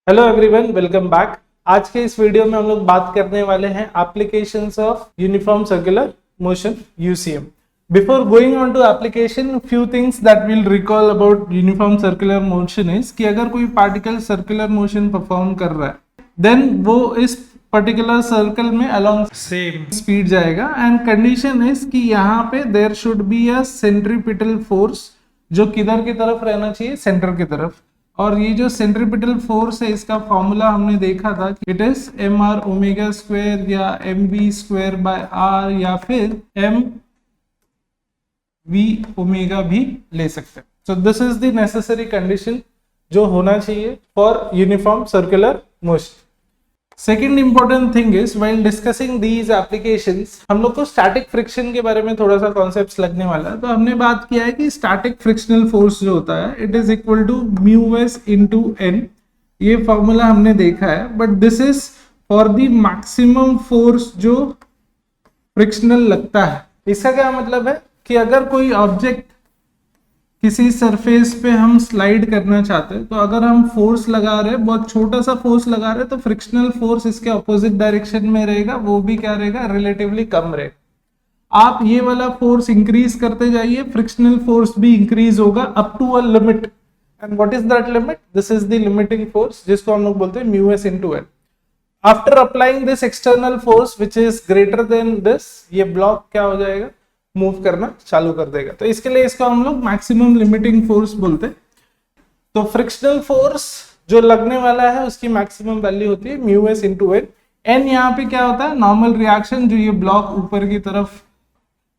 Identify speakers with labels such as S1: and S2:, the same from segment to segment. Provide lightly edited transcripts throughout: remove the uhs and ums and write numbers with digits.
S1: Hello everyone, welcome back. आज के इस वीडियो में हम लोग बात करने वाले हैं applications of uniform circular motion UCM. Before going on to application, few things that will recall about uniform circular motion is कि अगर कोई पार्टिकल सर्कुलर मोशन परफॉर्म कर रहा है देन वो इस पर्टिकुलर सर्कल में अलोंग सेम स्पीड जाएगा एंड कंडीशन इज कि यहाँ पे there should be a centripetal force जो किधर की तरफ रहना चाहिए, सेंटर की तरफ। और ये जो सेंट्रीपिटल फोर्स है इसका फॉर्मूला हमने देखा था कि it is M R omega square या M V square by R या फिर एम वी ओमेगा भी ले सकते हैं। So this is the necessary condition जो होना चाहिए for uniform circular motion. Second important thing is while discussing these applications हम लोग को स्टैटिक फ्रिक्शन के बारे में थोड़ा सा कॉन्सेप्ट्स लगने वाला है। तो हमने बात किया है कि स्टैटिक फ्रिक्शनल फोर्स जो होता है it is equal to mu s into N. ये फॉर्मूला हमने देखा है, but this is for the maximum force जो फ्रिक्शनल लगता है। इसका क्या मतलब है कि अगर कोई ऑब्जेक्ट किसी सरफेस पे हम स्लाइड करना चाहते हैं तो अगर हम फोर्स लगा रहे हैं, बहुत छोटा सा फोर्स लगा रहे हैं, तो फ्रिक्शनल फोर्स इसके ऑपोजिट डायरेक्शन में रहेगा, वो भी क्या रहेगा, रिलेटिवली कम रहेगा। आप ये वाला फोर्स इंक्रीज करते जाइए, फ्रिक्शनल फोर्स भी इंक्रीज होगा up to a limit. And what is that limit? This is the limiting force जिसको हम लोग बोलते हैं mu s into N. After applying this external force which is greater than this, ये block क्या हो जाएगा, मूव करना चालू कर देगा। तो इसके लिए इसको हम लोग मैक्सिमम लिमिटिंग फोर्स बोलते हैं। तो फ्रिक्शनल फोर्स जो लगने वाला है उसकी मैक्सिमम वैल्यू होती है mu s into N. N यहाँ पे क्या होता है, नॉर्मल रिएक्शन जो ये ब्लॉक ऊपर की तरफ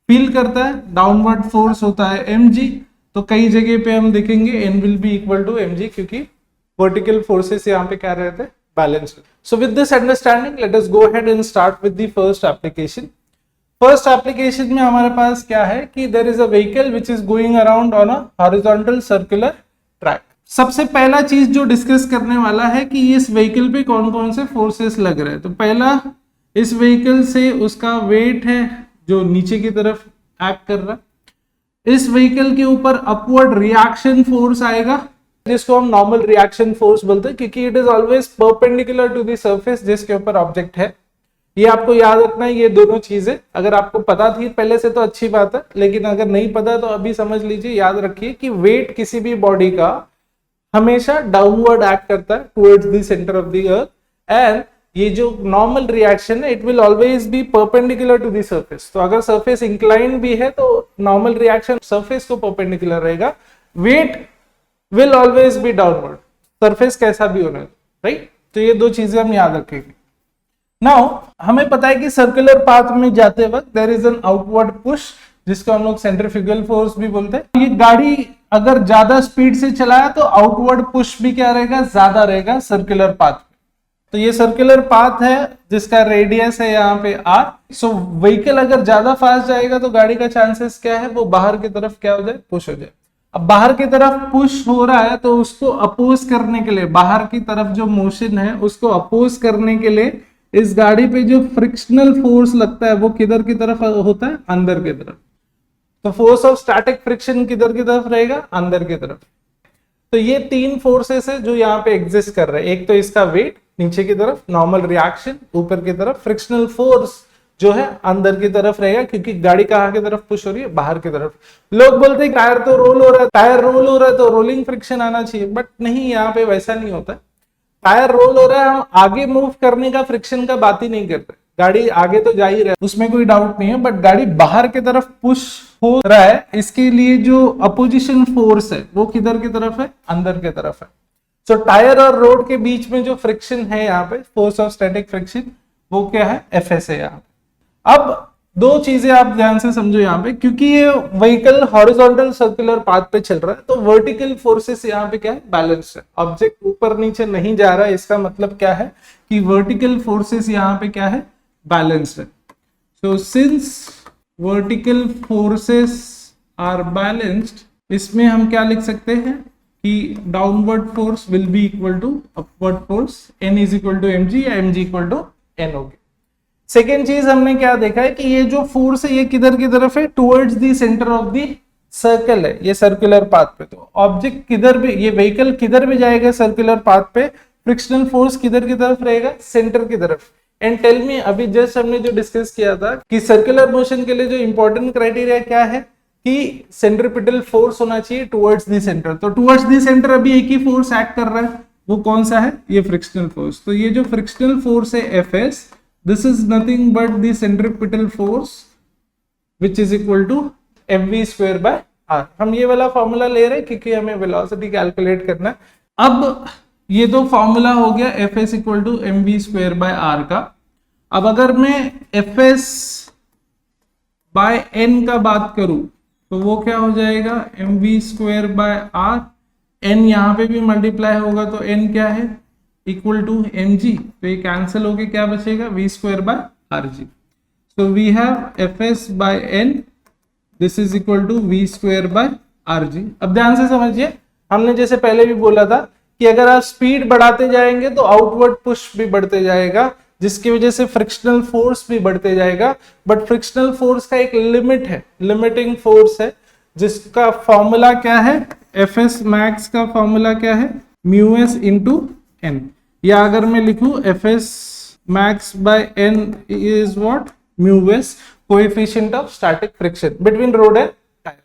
S1: फील करता है, डाउनवर्ड फोर्स होता है mg। तो कई जगह पे हम देखेंगे N will be equal to mg क्योंकि वर्टिकल फोर्सेस यहाँ पे क्या रहते हैं, balance. So with this understanding let us go ahead and start with the first application. First application में हमारे पास क्या है कि there is a vehicle which is going around on a horizontal circular track. सबसे पहला चीज जो डिस्कस करने वाला है कि इस व्हीकल पे कौन कौन से फोर्सेस लग रहे हैं। तो पहला, इस व्हीकल से उसका वेट है जो नीचे की तरफ एक्ट कर रहा है। इस व्हीकल के ऊपर अपवर्ड रिएक्शन फोर्स आएगा जिसको हम नॉर्मल रिएक्शन फोर्स बोलते हैं क्योंकि it is always perpendicular to the surface जिसके ऊपर ऑब्जेक्ट है। ये आपको याद रखना है, ये दोनों चीजें अगर आपको पता थी पहले से तो अच्छी बात है, लेकिन अगर नहीं पता तो अभी समझ लीजिए, याद रखिए कि वेट किसी भी बॉडी का हमेशा डाउनवर्ड एक्ट करता है towards the centre of the earth. And ये जो नॉर्मल रिएक्शन है it will always be perpendicular to the surface. तो अगर सरफेस इंक्लाइन भी है तो नॉर्मल रिएक्शन सरफेस को परपेंडिकुलर रहेगा, weight will always be downward, surface कैसा भी होना, राइट। तो ये दो चीजें हम याद रखेंगे। नाउ हमें पता है कि सर्कुलर पाथ में जाते वक्त there is an outward push जिसको हम लोग सेंट्रीफ्यूगल फोर्स भी बोलते हैं। ये गाड़ी अगर ज्यादा स्पीड से चलाया तो आउटवर्ड पुश भी क्या रहेगा, ज्यादा रहेगा सर्कुलर पाथ में। तो ये सर्कुलर पाथ है जिसका रेडियस है यहाँ पे r। सो व्हीकल अगर ज्यादा फास्ट जाएगा तो गाड़ी का चांसेस क्या है, वो बाहर की तरफ क्या हो जाए, पुश हो जाए। अब बाहर की तरफ पुश हो रहा है तो उसको अपोज करने के लिए, बाहर की तरफ जो मोशन है उसको अपोज करने के लिए इस गाड़ी पे जो फ्रिक्शनल फोर्स लगता है वो किधर की तरफ होता है, अंदर की तरफ। तो फोर्स ऑफ स्टैटिक फ्रिक्शन किधर की तरफ रहेगा, अंदर की तरफ। तो ये तीन फोर्सेस है जो यहाँ पे एग्जिस्ट कर रहे हैं। एक तो इसका वेट नीचे की तरफ, नॉर्मल रिएक्शन ऊपर की तरफ, फ्रिक्शनल फोर्स जो है अंदर की तरफ रहेगा क्योंकि गाड़ी कहाँ की तरफ पुश हो रही है, बाहर की तरफ। लोग बोलते हैं टायर तो रोल हो रहा है, टायर रोल हो रहा है तो रोलिंग फ्रिक्शन आना चाहिए, बट नहीं, यहाँ पे वैसा नहीं होता है। टायर रोल हो रहा है, हम आगे मूव करने का फ्रिक्शन का बात ही नहीं करते। गाड़ी आगे तो जा ही रहा है, उसमें कोई डाउट नहीं है, बट गाड़ी बाहर की तरफ पुश हो रहा है, इसके लिए जो अपोजिशन फोर्स है वो किधर की तरफ है, अंदर की तरफ है। सो टायर और रोड के बीच में जो फ्रिक्शन है यहाँ पे, फोर्स ऑफ स्टैटिक फ्रिक्शन, वो क्या है, एफएस है यहाँ पे। अब दो चीजें आप ध्यान से समझो यहाँ पे, क्योंकि ये व्हीकल हॉरिजॉन्टल सर्कुलर पाथ पे चल रहा है तो वर्टिकल फोर्सेस यहाँ पे क्या है, बैलेंस है। ऑब्जेक्ट ऊपर नीचे नहीं जा रहा है, इसका मतलब क्या है कि वर्टिकल फोर्सेस यहाँ पे क्या है, बैलेंस है। So since vertical forces are balanced, इसमें हम क्या लिख सकते हैं कि downward force will be equal to upward force, N is equal to mg या mg इक्वल टू n होगी। सेकेंड चीज हमने क्या देखा है कि ये जो फोर्स है ये किधर की तरफ है, towards the centre of the circle है, ये सर्कुलर पाथ पे। तो ऑब्जेक्ट किधर भी, ये व्हीकल किधर भी जाएगा सर्कुलर पाथ पे, फ्रिक्शनल फोर्स किधर की तरफ रहेगा, सेंटर की तरफ। एंड टेल मी, अभी जस्ट हमने जो डिस्कस किया था कि सर्कुलर मोशन के लिए जो इंपॉर्टेंट क्राइटेरिया क्या है कि सेंट्रिपिटल फोर्स होना चाहिए टुवर्ड्स द सेंटर। तो टुवर्ड्स द सेंटर अभी एक ही फोर्स एक्ट कर रहा है, वो कौन सा है, ये फ्रिक्शनल फोर्स। तो ये जो फ्रिक्शनल फोर्स है Fs, this is nothing but the centripetal force which is equal to mv square by r। हम ये वाला फॉर्मूला ले रहे हैं क्योंकि हमें वेलोसिटी कैलकुलेट करना है। अब ये तो फॉर्मूला हो गया Fs equal to mv square by r का। अब अगर मैं Fs बाय n का बात करूं तो वो क्या हो जाएगा, mv square by r। n यहाँ पे भी मल्टीप्लाई होगा तो n क्या है, इक्वल टू mg। तो ये कैंसिल होके क्या बचेगा, v square by rg। So we have Fs by n, this is equal to v square by rg। अब ध्यान से समझिए, हमने जैसे पहले भी बोला था कि अगर आप स्पीड बढ़ाते जाएंगे तो आउटवर्ड पुश भी बढ़ते जाएगा, जिसकी वजह से फ्रिक्शनल फोर्स भी बढ़ते जाएगा। बट फ्रिक्शनल फोर्स का एक लिमिट है, लिमिटिंग फोर्स है, जिसका फॉर्मूला क्या है, Fs मैक्स का फॉर्मूला क्या है, म्यू एस इंटू एन। या अगर मैं लिखूं Fs max by n is what, mu s, coefficient of static friction between road and tyre.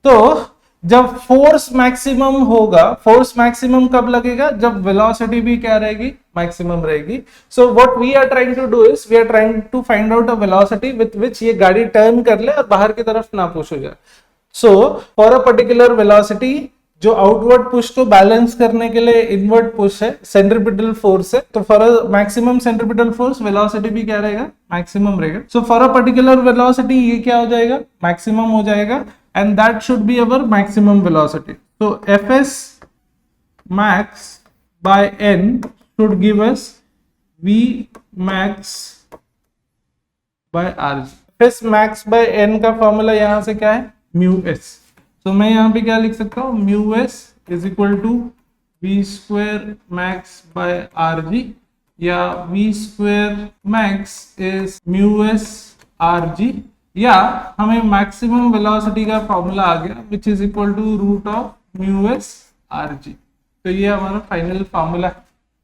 S1: तो जब फोर्स मैक्सिमम होगा, फोर्स मैक्सिमम कब लगेगा, जब वेलोसिटी भी क्या रहेगी, मैक्सिमम रहेगी। So what we are trying to do is we are trying to find out a velocity with which ये गाड़ी टर्न कर ले और बाहर की तरफ ना पुश हो जाए। So for a particular velocity जो आउटवर्ड पुश को बैलेंस करने के लिए इनवर्ड पुश है, सेंट्रिपिटल फोर्स है, तो for a maximum centripetal force velocity भी क्या रहेगा, मैक्सिमम रहेगा। So for a particular velocity ये क्या हो जाएगा, मैक्सिमम हो जाएगा, and that should be our maximum velocity. तो Fs max by n should give us v max by rg। Fs max by n का फॉर्मूला यहां से क्या है, म्यू एस। तो मैं यहाँ पे क्या लिख सकता हूँ, mu S is equal to we square max by R G, या V square max is mu S R G, या हमें मैक्सिमम वेलोसिटी का फॉर्मूला आ गया which is equal to root of mu S R G. तो ये हमारा final formula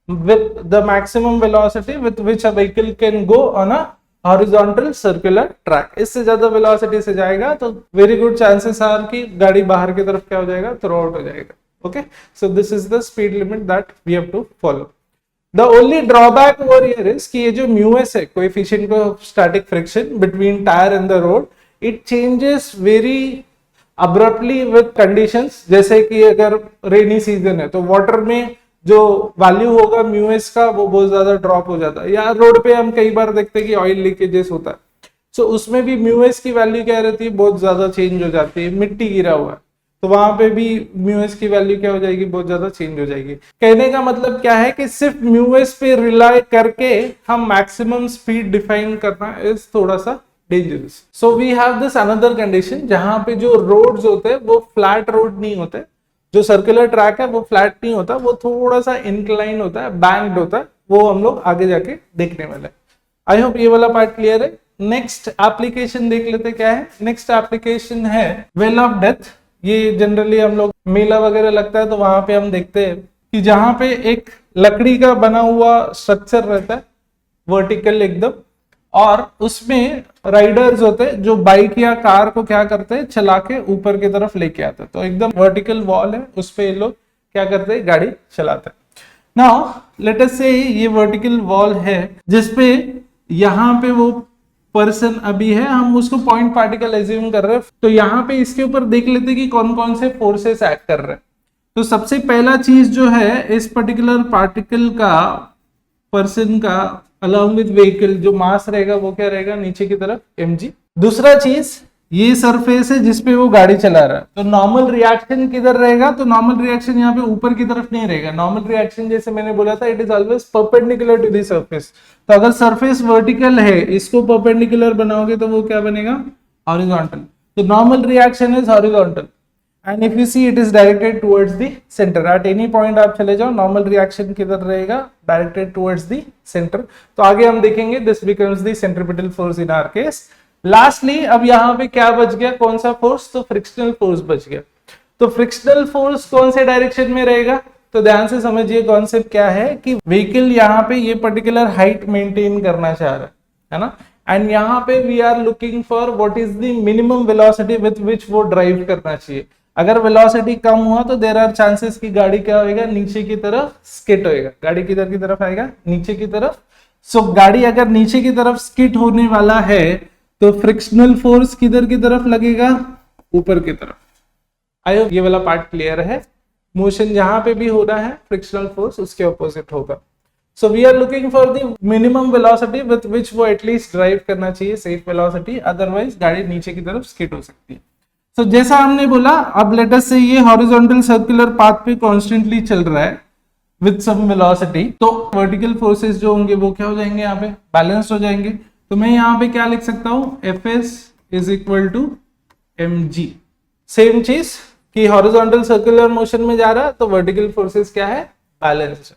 S1: with the maximum velocity with which a vehicle can go on a horizontal circular track. इससे ज्यादा वेलोसिटी से जाएगा तो वेरी गुड चांसेस आर कि गाड़ी बाहर की तरफ क्या हो जाएगा, थ्रो आउट हो जाएगा। Okay, so this is the speed limit that we have to follow. The only drawback over here is कि ये जो म्यू एस है, coefficient of static friction between tyre and the road, it changes very abruptly with conditions. जैसे कि अगर rainy season है तो water में जो वैल्यू होगा म्यू एस का वो बहुत ज्यादा ड्रॉप हो जाता है, या रोड पे हम कई बार देखते हैं कि ऑयल लीकेजेस होता है, सो उसमें भी म्यू एस की वैल्यू क्या रहती है, बहुत ज्यादा चेंज हो जाती है। मिट्टी गिरा हुआ है तो वहां पे भी म्यू एस की वैल्यू क्या हो जाएगी, बहुत ज्यादा चेंज हो जाएगी। कहने का मतलब क्या है कि सिर्फ म्यू एस पे रिलाई करके हम मैक्सिमम स्पीड डिफाइन करना इज थोड़ा सा dangerous. So we have this another condition जहां पे जो रोड्स होते हैं वो फ्लैट रोड नहीं होते, जो सर्कुलर ट्रैक है वो फ्लैट नहीं होता, वो थोड़ा सा इंक्लाइन होता है, बैंक्ड होता है, वो हम लोग आगे जाके देखने वाले हैं। आई होप ये वाला पार्ट क्लियर है। नेक्स्ट एप्लीकेशन देख लेते क्या है। नेक्स्ट एप्लीकेशन है वेल ऑफ डेथ। ये जनरली हम लोग मेला वगैरह लगता है तो वहां पे हम देखते हैं कि जहां पे एक लकड़ी का बना हुआ स्ट्रक्चर रहता है वर्टिकल एकदम, और उसमें राइडर्स होते हैं जो बाइक या कार को क्या करते हैं, चला के ऊपर की तरफ लेके आते हैं। तो एकदम वर्टिकल वॉल है, उस पे ये लोग क्या करते हैं, गाड़ी चलाते हैं। नाउ लेट अस से ये वर्टिकल वॉल है जिसपे यहाँ पे वो पर्सन अभी है, हम उसको पॉइंट पार्टिकल एज्यूम कर रहे हैं। तो यहाँ पे इसके ऊपर देख लेते हैं कि कौन कौन से फोर्सेस एक्ट कर रहे हैं। तो सबसे पहला चीज जो है, इस पर्टिकुलर पार्टिकल का, पर्सन का अलॉन्ग विद व्हीकल जो मास रहेगा वो क्या रहेगा, नीचे की तरफ mg। दूसरा चीज, ये सरफेस है जिसपे वो गाड़ी चला रहा है, तो नॉर्मल रिएक्शन किधर रहेगा, तो नॉर्मल रिएक्शन यहाँ पे ऊपर की तरफ नहीं रहेगा। नॉर्मल रिएक्शन जैसे मैंने बोला था, it is always perpendicular to the surface. तो अगर सरफेस वर्टिकल है, इसको परपेंडिकुलर बनाओगे तो वो क्या बनेगा, हॉरिजॉन्टल। तो normal reaction is horizontal, and if you see it is directed towards the centre. At any point आप चले जाओ, नॉर्मल रिएक्शन किधर रहेगा, डायरेक्टेड टुवर्ड्स द सेंटर। तो आगे हम देखेंगे this becomes the centripetal force in our case. Lastly अब यहाँ पे क्या बच गया, कौन सा फोर्स, तो फ्रिक्शनल फोर्स बच गया। तो फ्रिक्शनल फोर्स कौन से डायरेक्शन में रहेगा, तो ध्यान से समझिए कॉन्सेप्ट क्या है कि व्हीकल यहाँ पे ये पर्टिकुलर हाइट मेंटेन करना चाह रहा है ना, एंड यहाँ पे we are looking for what is the minimum velocity with which वो ड्राइव करना चाहिए। अगर वेलोसिटी कम हुआ तो देयर आर चांसेस कि गाड़ी क्या होएगा, नीचे की तरफ स्किट होएगा। गाड़ी किधर की तरफ आएगा, नीचे की तरफ। सो गाड़ी अगर नीचे की तरफ स्किट होने वाला है तो फ्रिक्शनल फोर्स किधर की तरफ लगेगा, ऊपर की तरफ। आई होप ये वाला पार्ट क्लियर है। मोशन जहां पे भी हो रहा है फ्रिक्शनल फोर्स उसके ऑपोजिट होगा। So we are looking for the minimum velocity with which वो एटलीस्ट ड्राइव करना चाहिए, सेफ वेलोसिटी, अदरवाइज गाड़ी नीचे की तरफ स्किट हो सकती है। तो जैसा हमने बोला, अब लेट अस से ये हॉरिजॉन्टल सर्कुलर पाथ पे कॉन्स्टेंटली चल रहा है विथ सम वेलोसिटी, तो वर्टिकल फोर्सेस जो होंगे वो क्या हो जाएंगे, यहाँ पे बैलेंस्ड हो जाएंगे। तो मैं यहाँ पे क्या लिख सकता हूँ, Fs is equal to mg। Same चीज कि हॉरिजॉन्टल सर्कुलर मोशन में जा रहा है तो वर्टिकल फोर्सेस क्या है, बैलेंस्ड।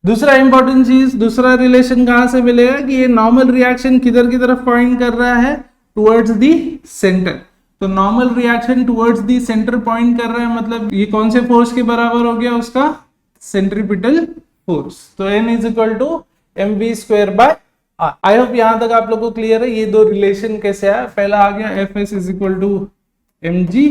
S1: दूसरा इंपॉर्टेंट चीज, दूसरा रिलेशन कहां से मिलेगा कि ये नॉर्मल रिएक्शन किधर की तरफ पॉइंट कर रहा है, टुवर्ड्स दी सेंटर। तो normal reaction towards the centre point कर रहा है, मतलब ये कौन से फोर्स के बराबर हो गया, उसका सेंट्रीपिटल फोर्स। तो N is equal to mv square by r। I hope यहां तक आप लोग को क्लियर है। ये दो रिलेशन कैसे आया, पहला आ गया Fs is equal to mg,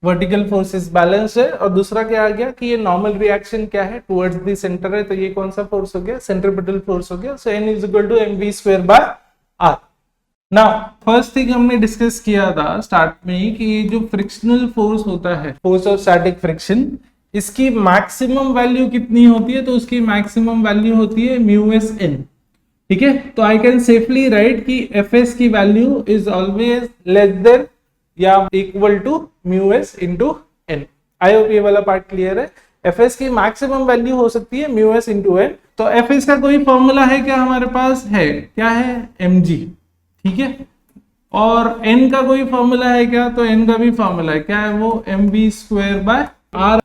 S1: vertical forces balance है, और दूसरा क्या आ गया कि ये नॉर्मल रिएक्शन क्या है, टुवर्ड्स दी सेंटर है, तो ये कौन सा फोर्स हो गया, सेंट्रीपिटल फोर्स हो गया। So N is equal to mv square by r। Now first thing हमने डिस्कस किया था स्टार्ट में कि ये जो फ्रिक्शनल फोर्स होता है, फोर्स ऑफ स्टैटिक फ्रिक्शन, इसकी मैक्सिमम वैल्यू कितनी होती है, तो उसकी मैक्सिमम वैल्यू होती है म्यू एस एन। ठीक है, तो आई कैन सेफली राइट कि एफ एस की value is always less than or equal to mu S into N. I hope ये वाला पार्ट क्लियर है। एफ एस की मैक्सिमम वैल्यू हो सकती है म्यू एस इंटू एन। तो एफ एस का कोई फॉर्मूला है क्या, हमारे पास है, क्या है, एम जी। ठीक है, और n का कोई फॉर्मूला है क्या, तो n का भी फॉर्मूला है, क्या है वो, mv स्क्वायर बाय r।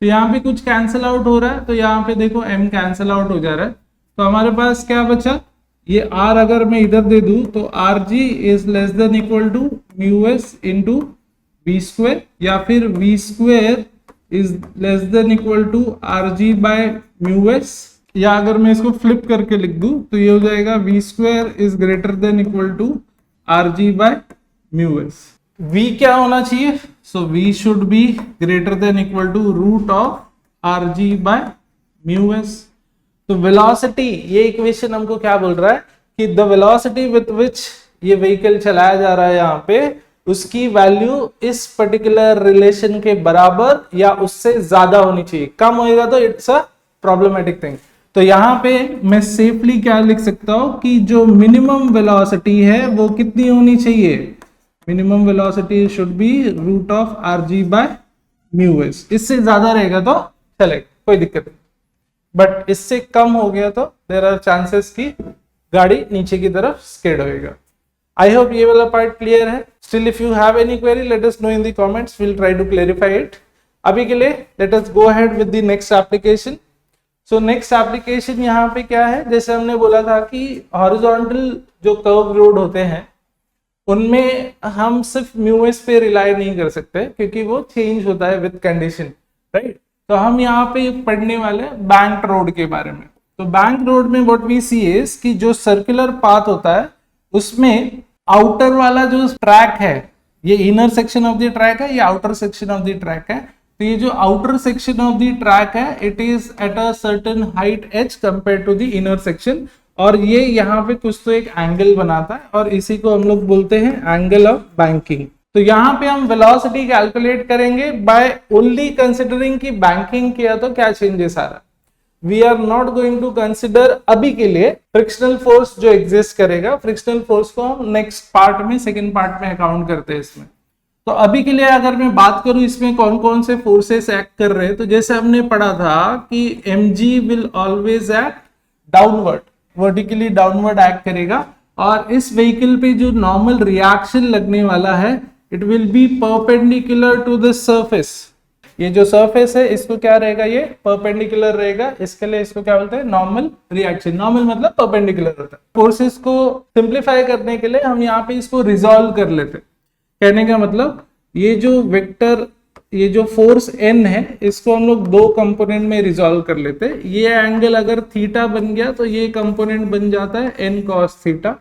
S1: तो यहाँ पे कुछ कैंसिल आउट हो रहा है, तो यहाँ पे देखो m कैंसिल आउट हो जा रहा है, तो हमारे पास क्या बचा, ये r अगर मैं इधर दे दूं तो rg is less than equal to mu S into v square, या फिर v square is less than equal to rg by mu S, या अगर मैं इसको फ्लिप करके लिख दूं तो ये हो जाएगा v square is greater than equal to rg by mu s. v क्या होना चाहिए, so v should be greater than equal to root of rg by mu s. तो वेलोसिटी, ये इक्वेशन हमको क्या बोल रहा है कि द वेलोसिटी विथ विच ये व्हीकल चलाया जा रहा है यहाँ पे, उसकी वैल्यू इस पर्टिकुलर रिलेशन के बराबर या उससे ज्यादा होनी चाहिए। कम होएगा तो इट्स अ प्रॉब्लमेटिक थिंग। तो यहाँ पे मैं सेफली क्या लिख सकता हूं कि जो मिनिमम वेलोसिटी है वो कितनी होनी चाहिए, minimum velocity should be root of rg by mu s. इससे ज्यादा रहेगा तो चलेगा, कोई दिक्कत नहीं, बट इससे कम हो गया तो देयर आर चांसेस कि गाड़ी नीचे की तरफ स्किड होएगा। आई होप ये वाला पार्ट क्लियर है। Still if you have any query let us know in the comments, will try to clarify it. अभी के लिए let us go ahead with the next application. So next application यहाँ पे क्या है, जैसे हमने बोला था कि हॉरिजॉन्टल जो कर्व रोड होते हैं उनमें हम सिर्फ म्यू एस पे रिलाई नहीं कर सकते क्योंकि वो चेंज होता है विद कंडीशन, राइट। तो हम यहाँ पे पढ़ने वाले हैं बैंक रोड के बारे में। तो बैंक रोड में व्हाट वी सी इज कि जो सर्कुलर पाथ होता है उसमें आउटर वाला जो ट्रैक है, ये inner section of the track है, ये outer section of the track है। तो ये जो outer section of the track है it is at a certain height h compare to the inner section, और ये यहाँ पे कुछ तो एक एंगल बनाता है और इसी को हम लोग बोलते हैं एंगल ऑफ बैंकिंग। तो यहाँ पे हम वेलोसिटी कैलकुलेट करेंगे बाय ओनली कंसिडरिंग कि बैंकिंग किया तो क्या चेंजेस आ रहा है। We are not going to consider अभी के लिए फ्रिक्शनल फोर्स जो एग्जिस्ट करेगा। फ्रिक्शनल फोर्स को हम नेक्स्ट पार्ट में, सेकेंड पार्ट में अकाउंट करते हैं इसमें। तो अभी के लिए अगर मैं बात करूं इसमें कौन कौन से फोर्सेस एक्ट कर रहे हैं, तो जैसे हमने पढ़ा था कि mg will always act downward, vertically downward act करेगा, और इस व्हीकल पे जो नॉर्मल रिएक्शन लगने वाला है it will be perpendicular to the surface. ये जो सरफेस है इसको क्या रहेगा, ये परपेंडिकुलर रहेगा, इसके लिए इसको क्या बोलते हैं, नॉर्मल रिएक्शन। नॉर्मल मतलब परपेंडिकुलर होता है। फोर्सेस को सिंप्लीफाई करने के लिए हम यहाँ पे इसको रिजॉल्व कर लेते हैं। कहने का मतलब ये जो वेक्टर ये जो फोर्स N है इसको हम लोग दो कंपोनेंट में रिजॉल्व कर लेते हैं। ये एंगल अगर थीटा बन गया तो ये कंपोनेंट बन जाता है N cos थीटा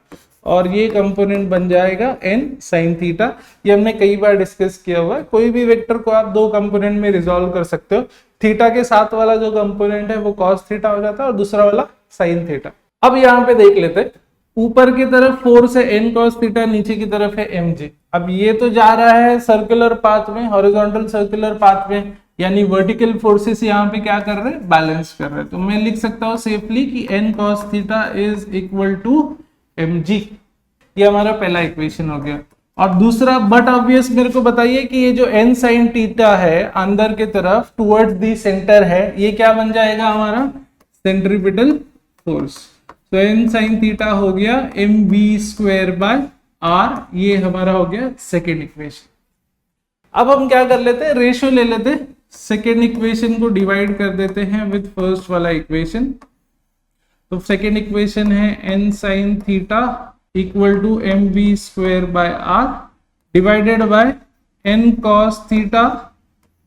S1: और ये कंपोनेंट बन जाएगा N sin थीटा। ये हमने कई बार डिस्कस किया हुआ है। कोई भी वेक्टर को आप दो कंपोनेंट में रिजॉल्व कर सकते हो। थीटा के साथ वाला जो कंपोनेंट है वो cos थीटा हो जाता है और दूसरा वाला sin थीटा। अब यहाँ पे देख लेते हैं, ऊपर की तरफ फोर्स है N cos थीटा, नीचे की तरफ है mg। अब ये तो जा रहा है सर्कुलर पाथ में, हॉरिजॉन्टल सर्कुलर पाथ में, यानी वर्टिकल फोर्सेस यहाँ पे क्या कर रहे हैं, बैलेंस कर रहे हैं। तो मैं लिख सकता हूँ सेफली कि N cos theta is equal to mg। ये हमारा पहला इक्वेशन हो गया। और दूसरा, बट ऑब्वियस मेरे को बताइए कि ये जो N sin थीटा है अंदर की तरफ टुवर्ड्स दी सेंटर है, ये क्या बन जाएगा हमारा, सेंट्रीपिटल फोर्स। तो N sin थीटा हो गया mv स्क्वायर बाय r, ये हमारा हो गया सेकेंड इक्वेशन। अब हम क्या कर लेते हैं, रेशियो ले लेते हैं, सेकेंड इक्वेशन को डिवाइड कर देते हैं विद फर्स्ट वाला इक्वेशन। तो सेकेंड इक्वेशन है N sin theta equal to mv square by r divided by N cos theta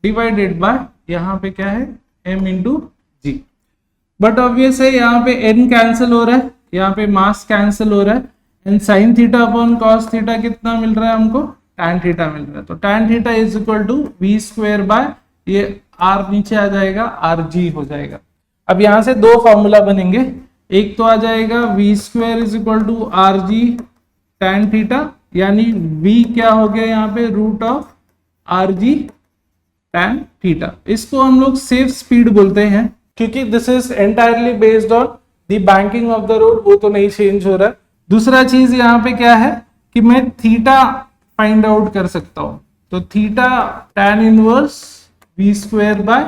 S1: divided by यहाँ पे क्या है m into g. But obvious है यहाँ पे n कैंसिल हो रहा है, यहाँ पे मास कैंसिल हो रहा है। And sign theta upon cos theta कितना मिल रहा है हमको, tan थीटा मिल रहा है। तो tan theta is equal to we square by, ये r नीचे आ जाएगा, rg हो जाएगा। अब यहाँ से दो फॉर्मूला बनेंगे, एक तो आ जाएगा v square is equal to rg tan theta, यानी v क्या हो गया यहाँ पे, root of rg tan theta. इसको हम लोग सेफ स्पीड बोलते हैं क्योंकि this is entirely based on the banking of the road, वो तो नहीं चेंज हो रहा है। दूसरा चीज यहाँ पे क्या है कि मैं थीटा फाइंड आउट कर सकता हूं, तो theta tan inverse v square by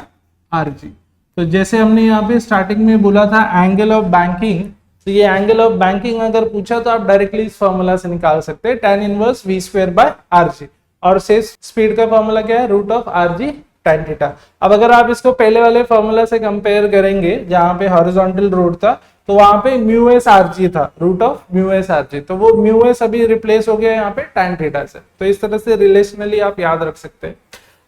S1: rg। तो जैसे हमने यहाँ पे स्टार्टिंग में बोला था एंगल ऑफ बैंकिंग, तो ये एंगल ऑफ बैंकिंग अगर पूछा तो आप डायरेक्टली इस फॉर्मूला से निकाल सकते हैं, tan inverse v square by rg। और से स्पीड का फॉर्मूला क्या है, root of rg tan theta. अब अगर आप इसको पहले वाले फॉर्मूला से कंपेयर करेंगे जहां पे हॉरिजॉन्टल रोड था, तो वहां पे म्यू एस आरजी था, root of mu s rg, तो वो म्यू एस अभी रिप्लेस हो गया यहाँ पे tan थीटा से। तो इस तरह से रिलेशनली आप याद रख सकते हैं।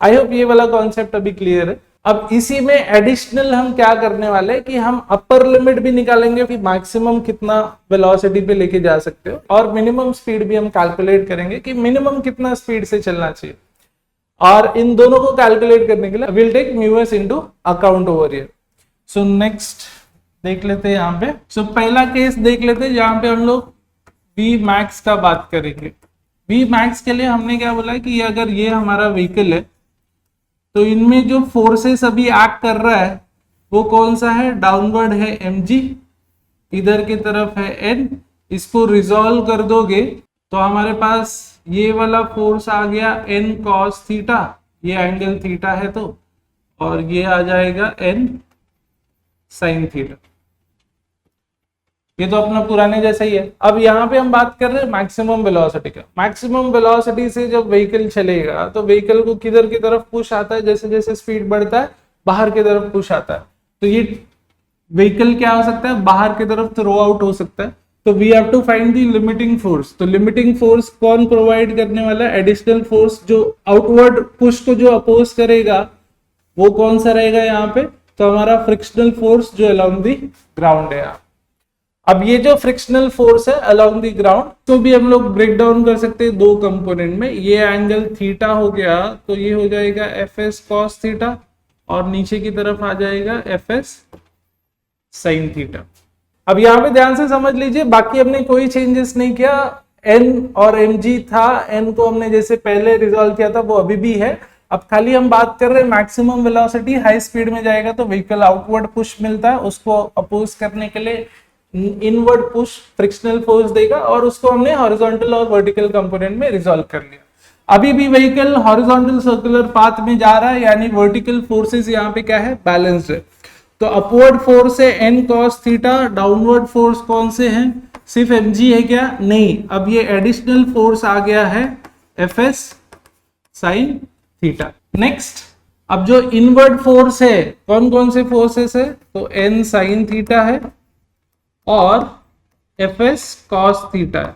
S1: आई होप ये वाला कॉन्सेप्ट अभी क्लियर है। अब इसी में एडिशनल हम क्या करने वाले हैं कि हम अपर लिमिट भी निकालेंगे कि मैक्सिमम कितना वेलोसिटी पे लेके जा सकते हो, और मिनिमम स्पीड भी हम कैलकुलेट करेंगे कि मिनिमम कितना स्पीड से चलना चाहिए। और इन दोनों को कैलकुलेट करने के लिए will take mu s into account over here. So next देख लेते हैं यहाँ पे। सो पहला केस देख लेते हैं जहां पे हम लोग वी मैक्स का बात करेंगे। वी मैक्स के लिए हमने क्या बोला है कि अगर ये हमारा व्हीकल है तो इनमें जो फोर्सेस अभी एक्ट कर रहा है वो कौन सा है, डाउनवर्ड है mg, इधर की तरफ है n। इसको रिजॉल्व कर दोगे तो हमारे पास ये वाला फोर्स आ गया N cos थीटा, ये एंगल थीटा है तो, और ये आ जाएगा N sin थीटा। ये तो अपना पुराने जैसा ही है। अब यहाँ पे हम बात कर रहे हैं मैक्सिमम वेलोसिटी का। मैक्सिमम वेलोसिटी से जब व्हीकल चलेगा तो व्हीकल को किधर की तरफ पुश आता है, जैसे जैसे स्पीड बढ़ता है बाहर की तरफ पुश आता है। तो ये व्हीकल क्या हो सकता है, बाहर की तरफ थ्रो आउट हो सकता है। तो we have to find the limiting force. तो लिमिटिंग फोर्स कौन प्रोवाइड करने वाला है, एडिशनल फोर्स जो आउटवर्ड पुश को जो अपोज करेगा वो कौन सा रहेगा यहाँ पे, तो हमारा फ्रिक्शनल फोर्स जो अलोंग द ग्राउंड है। अब ये जो फ्रिक्शनल फोर्स है अलोंग द ग्राउंड तो भी हम लोग ब्रेक डाउन कर सकते हैं दो कंपोनेंट में। ये एंगल थीटा हो गया तो ये हो जाएगा fs cos थीटा, और नीचे की तरफ आ जाएगा fs sin थीटा। अब यहाँ पे ध्यान से समझ लीजिए, बाकी हमने कोई चेंजेस नहीं किया। n और mg था, n को हमने जैसे पहले रिजॉल्व किया था वो अभी भी है। अब खाली हम बात कर रहे हैं मैक्सिमम वेलोसिटी, हाई स्पीड में जाएगा तो व्हीकल आउटवर्ड पुश मिलता है, उसको अपोज करने के लिए इनवर्ड पुश फ्रिक्शनल फोर्स देगा, और उसको हमने हॉरिजॉन्टल और वर्टिकल कंपोनेंट में रिजॉल्व कर लिया। अभी भी व्हीकल हॉरिजॉन्टल सर्कुलर पाथ में जा रहा है, यानी वर्टिकल फोर्सेस यहाँ पे क्या है, बैलेंस्ड है। तो अपवर्ड फोर्स है N cos theta, downward force कौन से हैं, सिर्फ mg है क्या, नहीं। अब ये एडिशनल फोर्स आ गया है fs sin थीटा। नेक्स्ट, अब जो इनवर्ड फोर्स है कौन कौन से फोर्सेस है, तो N sin थीटा है और fs cos थीटा है।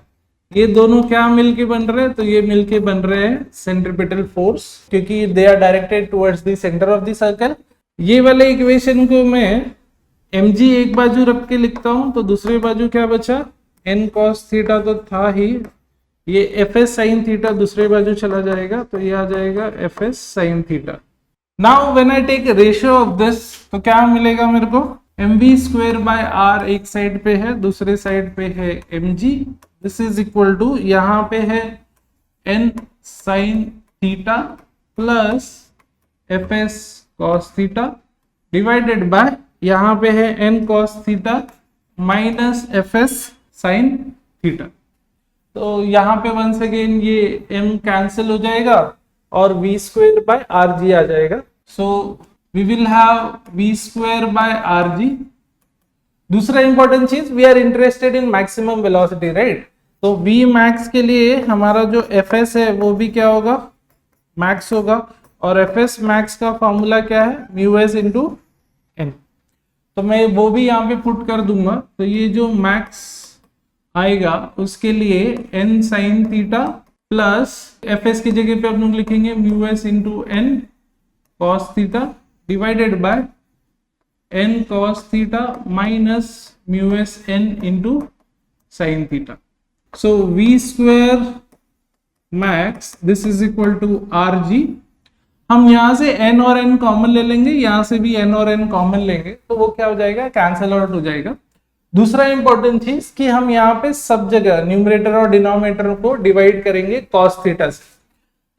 S1: ये दोनों क्या मिलके बन रहे हैं, तो ये मिलके बन रहे हैं सेंट्रीपिटल फोर्स, क्योंकि they are directed towards the centre of the circle. ये वाले इक्वेशन को मैं mg एक बाजू रख के लिखता हूं, तो दूसरी बाजू क्या बचा, n cos थीटा तो था ही, ये fs sin थीटा दूसरे बाजू चला जाएगा, तो ये आ जाएगा fs sin theta. Now when I take ratio of this, तो क्या मिलेगा मेरे को, mv स्क्वायर बाय r एक साइड पे है, दूसरे साइड पे है mg, this is equal to, यहाँ पे है n sin theta plus fs cos theta divided by, यहाँ पे है n cos theta minus fs sin theta. तो यहाँ पे वंस अगेन ये m कैंसिल हो जाएगा और v स्क्वायर बाय rg आ जाएगा। So we will have v square by rg। दूसरा इंपॉर्टेंट चीज, we are interested in maximum velocity, right. तो v मैक्स के लिए हमारा जो fs है वो भी क्या होगा, मैक्स होगा, और fs मैक्स का फॉर्मूला क्या है, म्यू एस इंटू n। तो मैं वो भी यहाँ पे पुट कर दूंगा, तो ये जो मैक्स आएगा उसके लिए n sine theta plus fs की जगह पे हम लोग लिखेंगे mu S into n cos theta divided by n cos theta minus mu s n into sine theta. So v square max this is equal to rg। हम यहां से n और n कॉमन ले लेंगे, यहां से भी n और n कॉमन लेंगे, तो वो क्या हो जाएगा, कैंसल आउट हो जाएगा। दूसरा इंपॉर्टेंट चीज कि हम यहाँ पे सब जगह न्यूमरेटर और डिनोमिनेटर को डिवाइड करेंगे cos थीटा से।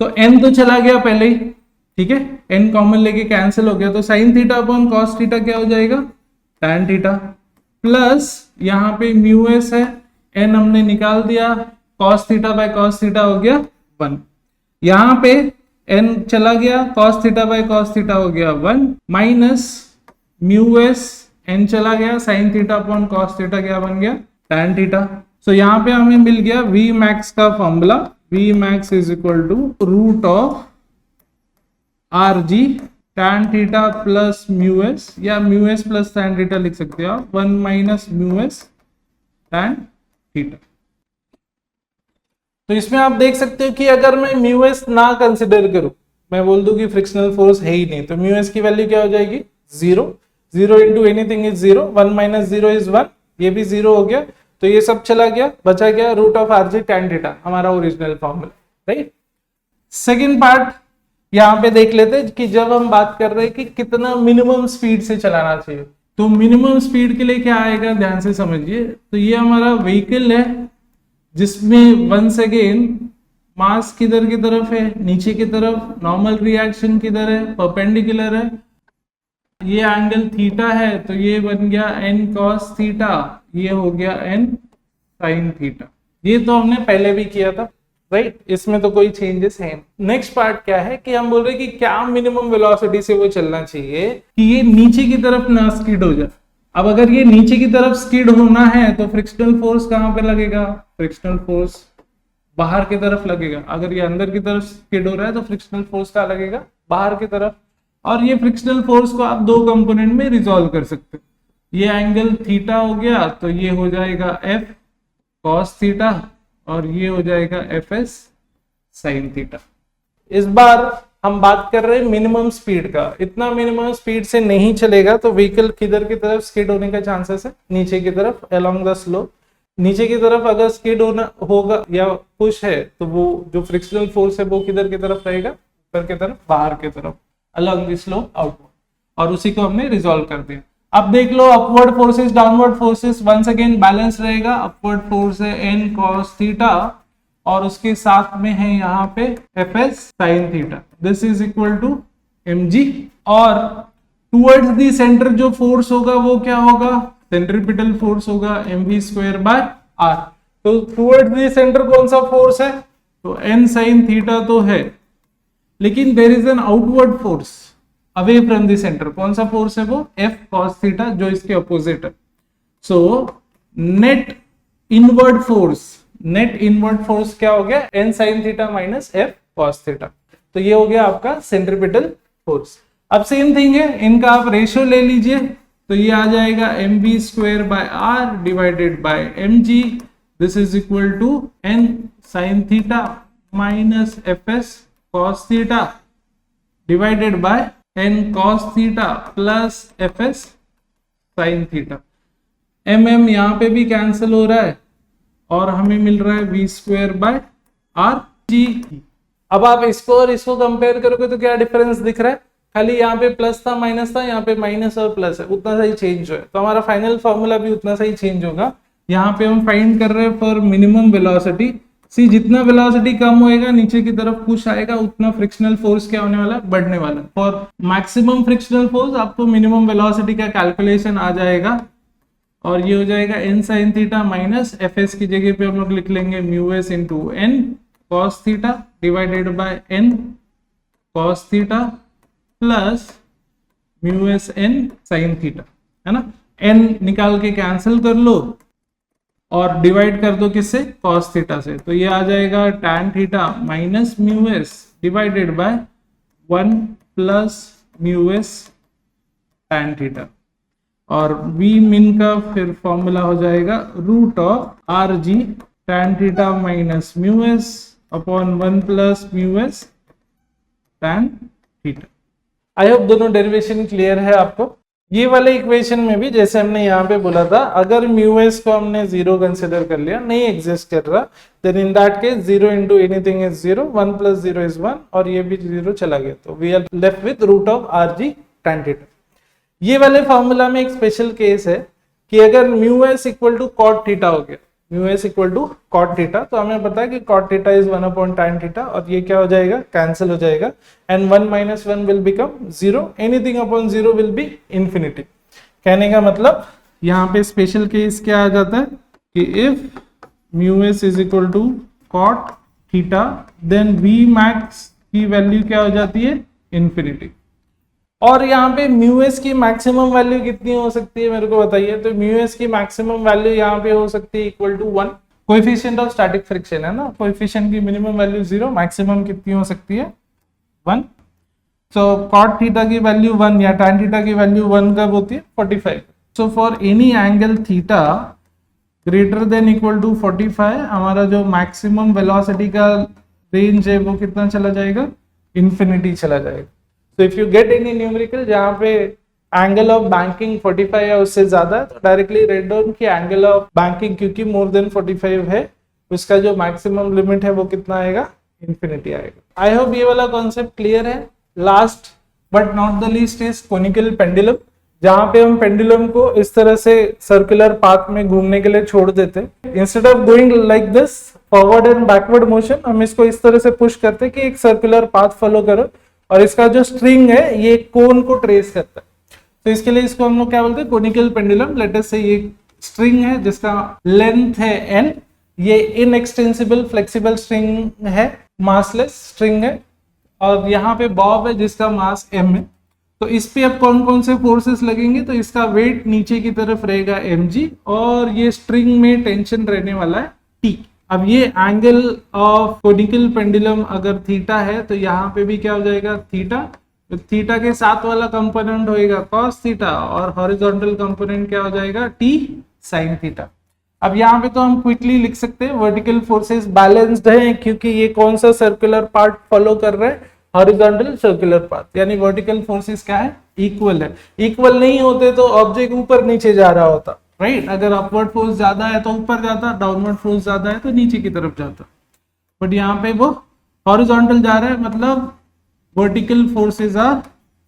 S1: तो n तो चला गया पहले ही, ठीक है, n कॉमन लेके कैंसिल हो गया, तो sin theta upon cos theta क्या हो जाएगा, tan थीटा प्लस यहाँ पे म्यू एस है, n हमने निकाल दिया, cos theta by cos theta हो गया 1, यहाँ पे n चला गया, cos theta by cos theta हो गया 1 माइनस म्यू एस, n चला गया, sin theta upon cos theta क्या बन गया, tan थीटा। सो यहाँ पे हमें मिल गया v मैक्स का formula, v max is equal to root of rg tan theta plus mu S, या mu S plus tan theta लिख सकते हो आप, 1 minus mu S tan theta. तो इसमें आप देख सकते हो कि अगर मैं म्यू एस ना कंसिडर करूं, मैं बोल दूं कि फ्रिक्शनल फोर्स है ही नहीं, तो म्यू एस की वैल्यू क्या हो जाएगी, 0, 0 into anything is 0, 1 minus 0 is 1, ये भी 0 हो गया, तो ये सब चला गया, बचा गया root of R G tan theta, हमारा original formula, right. Second part यहाँ पे देख लेते हैं कि जब हम बात कर रहे हैं कि कितना मिनिमम स्पीड से चलाना चाहिए, तो मिनिमम स्पीड के लिए क्या आएगा, ध्यान से समझिए। तो ये हमारा व्हीकल है जिसमें वंस अगेन मास किधर की तरफ है, नीचे की तरफ, नॉर्मल रिएक्शन किधर है, परपेंडिकुलर है, ये एंगल थीटा है, तो ये बन गया n cos थीटा, ये हो गया n sin थीटा। ये तो हमने पहले भी किया था, राइट, इसमें तो कोई चेंजेस है। नेक्स्ट पार्ट क्या है कि हम बोल रहे हैं कि क्या मिनिमम वेलोसिटी से वो चलना चाहिए कि ये नीचे की तरफ ना स्किड हो जाए। अब अगर ये नीचे की तरफ स्किड होना है तो फ्रिक्शनल फोर्स कहां पे लगेगा, फ्रिक्शनल फोर्स बाहर की तरफ लगेगा। अगर ये अंदर की तरफ स्किड हो रहा है तो फ्रिक्शनल फोर्स कहां लगेगा, बाहर की तरफ। और ये फ्रिक्शनल फोर्स को आप दो कंपोनेंट में रिजॉल्व कर सकते हो, ये एंगल थीटा हो गया तो ये हो जाएगा f cos थीटा और ये हो जाएगा fs sin थीटा। इस बार हम बात कर रहे हैं मिनिमम स्पीड का, इतना मिनिमम स्पीड से नहीं चलेगा तो व्हीकल किधर की तरफ स्किड होने का चांसेस है, नीचे की तरफ अलोंग द स्लोप। नीचे की तरफ अगर स्किड होना होगा या पुश है तो वो जो फ्रिक्शनल फोर्स है वो किधर की तरफ रहेगा, ऊपर की तरफ, बाहर की तरफ, अलोंग द स्लोप आउटवर्ड, और उसी को हमने रिजॉल्व कर दिया। अब देख लो upward forces downward forces once again balance रहेगा। अपवर्ड फोर्स है n cos थीटा और उसके साथ में है यहाँ पे fs sin थीटा, this is equal to mg। और टुवर्ड्स द सेंटर जो फोर्स होगा वो क्या होगा, सेंट्रीपिटल फोर्स होगा mv स्क्वायर बाय r। तो टुवर्ड्स द सेंटर कौन सा फोर्स है, तो n sin थीटा तो है, लेकिन there is an outward force away from the centre. कौन सा फोर्स है वो, f cos थीटा, जो इसके अपोजिट है। So net inward force, net inward force क्या हो गया, n sin theta minus f cos theta. तो ये हो गया आपका सेंट्रीपिटल फोर्स। अब सेम थिंग है, इनका आप रेशियो ले लीजिए, तो ये आ जाएगा mv square by r divided by mg, this is equal to n sin theta minus fs cos theta divided by n cos theta plus fs sin theta. mm यहाँ पे भी कैंसिल हो रहा है और हमें मिल रहा है v स्क्वायर बाय आर जी। अब आप इसको और इसको कंपेयर करोगे तो क्या डिफरेंस दिख रहा है? खाली यहाँ पे प्लस था माइनस था, यहाँ पे माइनस और प्लस है, उतना सा ही चेंज हुआ है। तो हमारा फाइनल फॉर्मूला भी उतना सा ही चेंज होगा। यहाँ पे हम फाइंड कर रहे हैं फॉर मिनिमम वेलोसिटी। सी जितना वेलोसिटी कम होएगा नीचे की तरफ पुश आएगा उतना फ्रिक्शनल फोर्स क्या होने वाला है? बढ़ने वाला है। फॉर मैक्सिमम फ्रिक्शनल फोर्स आपको मिनिमम वेलोसिटी का कैलकुलेशन आ जाएगा और ये हो जाएगा n sin theta minus fs की जगह पे हम लोग लिख लेंगे mu S into n cos theta divided by n cos theta plus mu s n sin theta, है ना। n निकाल के कैंसिल कर लो और डिवाइड कर दो किससे? cos थीटा से। तो ये आ जाएगा tan theta minus mu s divided by 1 plus mu S tan theta और v min का फिर फॉर्मूला हो जाएगा root of r g tan theta minus mu s upon 1 plus mu S tan theta. I hope दोनों derivation clear है आपको। ये वाले इक्वेशन में भी जैसे हमने यहाँ पे बोला था, अगर म्यू एस को हमने जीरो कंसिडर कर लिया, नहीं एग्जिस्ट कर रहा, then in that case zero into anything is zero, 1 plus zero is 1 और ये भी जीरो चला गया, तो we are left with root of r g tan theta. ये वाले फॉर्मूला में एक स्पेशल केस है कि अगर mu s equal to cot theta हो गया, mu s equal to cot theta, तो हमें पता है कि cot theta is 1 upon tan theta और ये क्या हो जाएगा? कैंसिल हो जाएगा and 1 minus 1 will become 0, anything upon 0 will be infinity. कहने का मतलब यहाँ पे स्पेशल केस क्या आ जाता है कि if mu S is equal to cot theta then v max की वैल्यू क्या हो जाती है? इंफिनिटी। और यहाँ पे म्यू एस की मैक्सिमम वैल्यू कितनी हो सकती है मेरे को बताइए? तो म्यू एस की मैक्सिमम वैल्यू यहाँ पे हो सकती है equal to 1। Coefficient of static friction है ना, कोएफिशिएंट की मिनिमम वैल्यू 0, मैक्सिमम कितनी हो सकती है? 1। सो कॉट थीटा की वैल्यू 1 या tan थीटा की वैल्यू 1 कब होती है? 45। So for any angle theta greater than equal to 45 हमारा जो मैक्सिमम वेलोसिटी का रेंज है वो कितना चला जाएगा? इंफिनिटी चला जाएगा। तो if you get any numerical जहाँ पे एंगल ऑफ बैंकिंग 45 है उससे ज्यादा है, तो डायरेक्टली राइट डाउन की एंगल ऑफ बैंकिंग क्योंकि मोर देन 45 है, उसका जो मैक्सिमम लिमिट है वो कितना आएगा? इंफिनिटी आएगा। आई होप ये वाला कॉन्सेप्ट क्लियर है। Last but not the least is conical pendulum, जहाँ पे हम पेंडुलम को इस तरह से सर्कुलर पाथ में घूमने के लिए छोड़ देते हैं। Instead of going like this forward and backward motion, हम इसको इस तरह से पुश करते हैं कि एक सर्कुलर पाथ फॉलो करो और इसका जो स्ट्रिंग है ये कोन को ट्रेस करता है। तो इसके लिए इसको हम लोग क्या बोलते हैं? Conical pendulum. लेट अस से ये स्ट्रिंग है जिसका लेंथ है n, ये इनएक्सटेंसिबल फ्लेक्सिबल स्ट्रिंग है, मासलेस स्ट्रिंग है और यहाँ पे बॉब है जिसका मास m है। तो इस पे अब कौन कौन से फोर्सेस लगेंगे? तो इसका वेट नीचे की तरफ रहेगा mg और ये स्ट्रिंग में टेंशन रहने वाला है t। अब ये एंगल ऑफ कोनिकल पेंडुलम अगर थीटा है तो यहाँ पे भी क्या हो जाएगा? थीटा। तो थीटा के साथ वाला कंपोनेंट होएगा cos थीटा और हॉरिजॉन्टल कंपोनेंट क्या हो जाएगा? t sin theta. अब यहाँ पे तो हम क्विकली लिख सकते हैं वर्टिकल फोर्सेस बैलेंस्ड है क्योंकि ये कौन सा सर्कुलर पार्ट फॉलो कर रहे हैं? हॉरिजॉन्टल सर्कुलर पाथ, यानी वर्टिकल फोर्सेस क्या है? इक्वल है। इक्वल नहीं होते तो ऑब्जेक्ट ऊपर नीचे जा रहा होता, राइट। अगर अपवर्ड फोर्स ज्यादा है तो ऊपर जाता, डाउनवर्ड फोर्स ज्यादा है तो नीचे की तरफ जाता, बट यहाँ पे वो हॉरिजॉन्टल जा रहा है, मतलब vertical forces are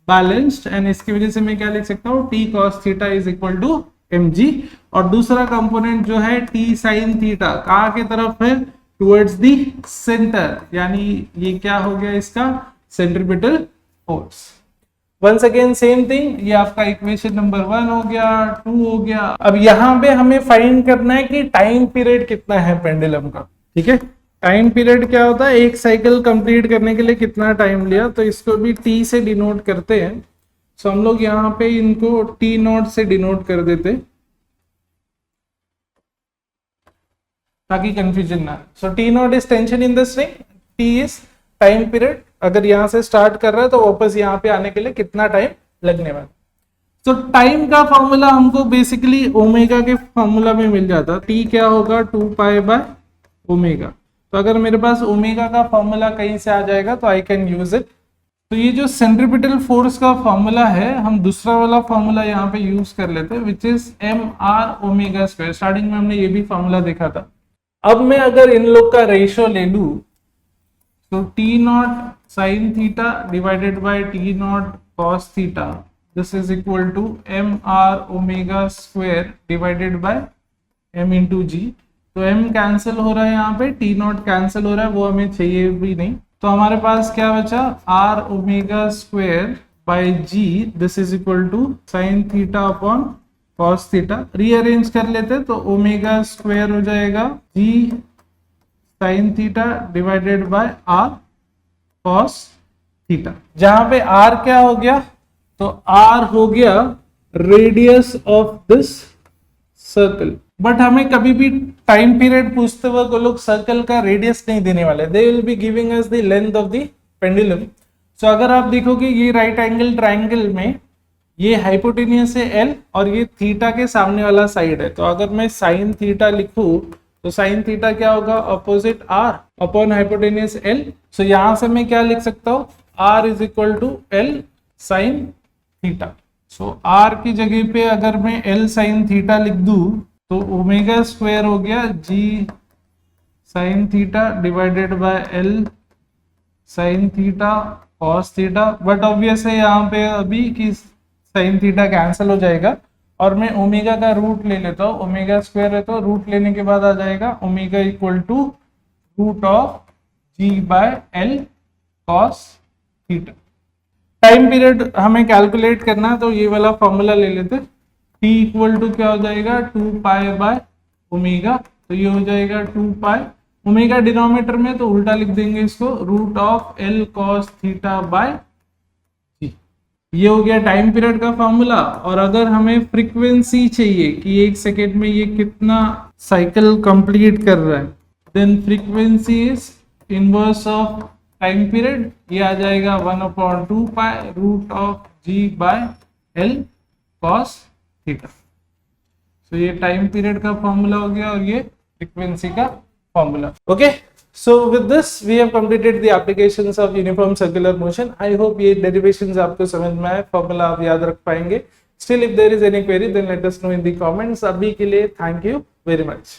S1: balanced and इसकी वजह से मैं क्या लिख सकता हूँ? t cos theta is equal to mg और दूसरा कंपोनेंट जो है t sin थीटा कहाँ की तरफ है? टुवर्ड्स दी सेंटर, यानी ये क्या हो गया? इसका centripetal force. Once again same thing, ये आपका इक्वेशन नंबर 1 हो गया, 2 हो गया। अब यहाँ पे हमें फाइंड करना है कि टाइम पीरियड कितना है पेंडुलम का, ठीक है। टाइम पीरियड क्या होता है? एक साइकिल कंप्लीट करने के लिए कितना टाइम लिया, तो इसको भी t से डिनोट करते हैं। सो हम लोग यहाँ पे इनको t नॉट से डिनोट कर देते ताकि कंफ्यूजन ना। सो t not is tension in the string, t is time period. अगर यहाँ से स्टार्ट कर रहा है तो वापस यहाँ पे आने के लिए कितना टाइम लगने वाला। तो टाइम का फॉर्मूला हमको बेसिकली ओमेगा के फॉर्मूला में मिल जाता, टी क्या होगा 2 पाई बाय ओमेगा। तो अगर मेरे पास ओमेगा का फॉर्मूला कहीं से आ जाएगा तो आई कैन यूज इट। तो ये जो सेंट्रीपिटल फोर्स का फॉर्मूला है, हम दूसरा वाला फॉर्मूला यहाँ पे यूज कर लेते हैं, which is M R omega square. Starting में हमने ये भी फॉर्मूला देखा था। अब मैं अगर इन लोग का रेशियो ले लू, तो T naught sine theta divided by T naught cos theta, this is equal to M are omega square divided by M into G. तो एम कैंसिल हो रहा है यहाँ पे, टी नॉट कैंसिल हो रहा है, वो हमें चाहिए भी नहीं। तो हमारे पास क्या बचा, R omega square by G, this is equal to sine theta upon cos theta. Rearrange कर लेते तो ओमेगा स्क्वायर हो जाएगा G sine theta divided by R cos theta. जहां पे आर क्या हो गया, तो आर हो गया radius of this circle. But हमें कभी भी टाइम पीरियड पूछते वक्त वो लोग सर्कल का रेडियस नहीं देने वाले, they will be giving us the length of the pendulum. So अगर आप देखोगे ये राइट एंगल ट्राइंगल में ये हाइपोटेनियस है एल और ये थीटा के सामने वाला साइड है। तो अगर मैं साइन थीटा लिखूं तो साइन थीटा क्या होगा, opposite R upon hypotenuse L. So यहां से मैं क्या लिख सकता हूं, R is equal to L sine theta. So R की जगह पे अगर मैं एल साइन थीटा लिख दूं तो ओमेगा स्क्वायर हो गया G sine theta divided by L sine theta cos theta. But obvious है यहाँ पे अभी कि साइन थीटा कैंसिल हो जाएगा और मैं ओमेगा का रूट ले लेता हूँ। ओमेगा स्क्वायर है तो रूट लेने के बाद आ जाएगा omega equal to root of g by l cos theta. Time period हमें कैलकुलेट करना है तो ये वाला फॉर्मूला ले लेते। t इक्वल टू क्या हो जाएगा 2 पाई बाय ओमेगा, तो ये हो जाएगा 2 पाई, ओमेगा डिनोमिनेटर में तो उल्टा लिख देंगे इसको, root of L cos theta by G. ये हो गया टाइम पीरियड का फॉर्मूला। और अगर हमें फ्रीक्वेंसी चाहिए कि एक सेकेंड में ये कितना साइकिल कंप्लीट कर रहा है, then frequency is inverse of time period, ये आ जाएगा 1/2 pi root of g by l cos theta. तो ये टाइम पीरियड का फॉर्मूला हो गया और ये फ्रीक्वेंसी का formula. Okay, so with this we have completed the applications of uniform circular motion. I hope ये डेरिवेशंस आपको समझ में आए, फॉर्मूला आप याद रख पाएंगे। Still if there is any query then let us know in the comments. अभी के लिए थैंक यू वेरी मच।